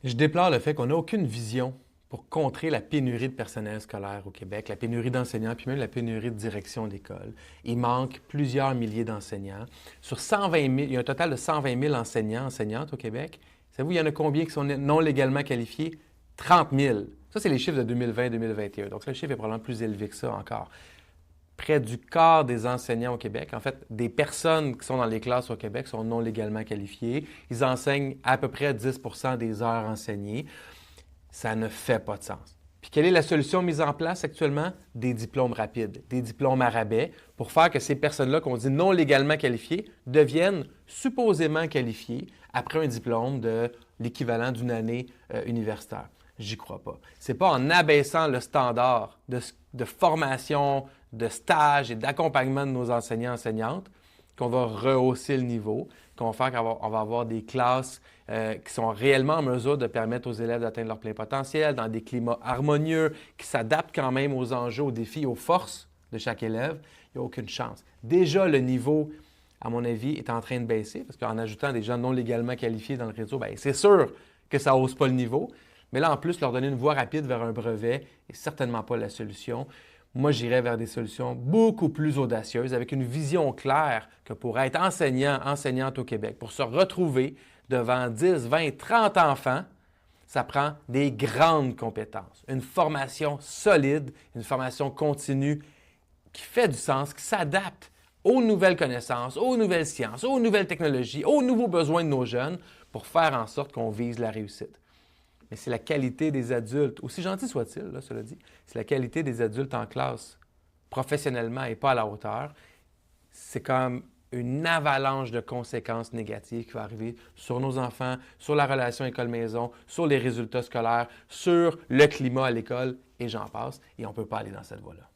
Je déplore le fait qu'on n'a aucune vision pour contrer la pénurie de personnel scolaire au Québec, la pénurie d'enseignants, puis même la pénurie de direction d'école. Il manque plusieurs milliers d'enseignants. Sur 120 000, il y a un total de 120 000 enseignants, enseignantes au Québec. Savez-vous, il y en a combien qui sont non légalement qualifiés? 30 000. Ça, c'est les chiffres de 2020-2021. Donc, ça, le chiffre est probablement plus élevé que ça encore. Près du quart des enseignants au Québec, en fait, des personnes qui sont dans les classes au Québec sont non légalement qualifiées. Ils enseignent à peu près 10 des heures enseignées. Ça ne fait pas de sens. Puis quelle est la solution mise en place actuellement? Des diplômes rapides, des diplômes à rabais pour faire que ces personnes-là qu'on dit non légalement qualifiées deviennent supposément qualifiées après un diplôme de l'équivalent d'une année universitaire. J'y crois pas. C'est pas en abaissant le standard de formation, de stage et d'accompagnement de nos enseignants et enseignantes qu'on va rehausser le niveau, qu'on va faire qu'on va avoir des classes qui sont réellement en mesure de permettre aux élèves d'atteindre leur plein potentiel, dans des climats harmonieux, qui s'adaptent quand même aux enjeux, aux défis, aux forces de chaque élève. Il n'y a aucune chance. Déjà, le niveau, à mon avis, est en train de baisser, parce qu'en ajoutant des gens non légalement qualifiés dans le réseau, bien, c'est sûr que ça ne hausse pas le niveau. Mais là, en plus, leur donner une voie rapide vers un brevet n'est certainement pas la solution. Moi, j'irais vers des solutions beaucoup plus audacieuses, avec une vision claire que pour être enseignant, enseignante au Québec, pour se retrouver devant 10, 20, 30 enfants, ça prend des grandes compétences, une formation solide, une formation continue qui fait du sens, qui s'adapte aux nouvelles connaissances, aux nouvelles sciences, aux nouvelles technologies, aux nouveaux besoins de nos jeunes pour faire en sorte qu'on vise la réussite. Mais c'est la qualité des adultes, aussi gentils soient-ils, cela dit, c'est la qualité des adultes en classe, professionnellement et pas à la hauteur. C'est comme une avalanche de conséquences négatives qui va arriver sur nos enfants, sur la relation école-maison, sur les résultats scolaires, sur le climat à l'école, et j'en passe, et on ne peut pas aller dans cette voie-là.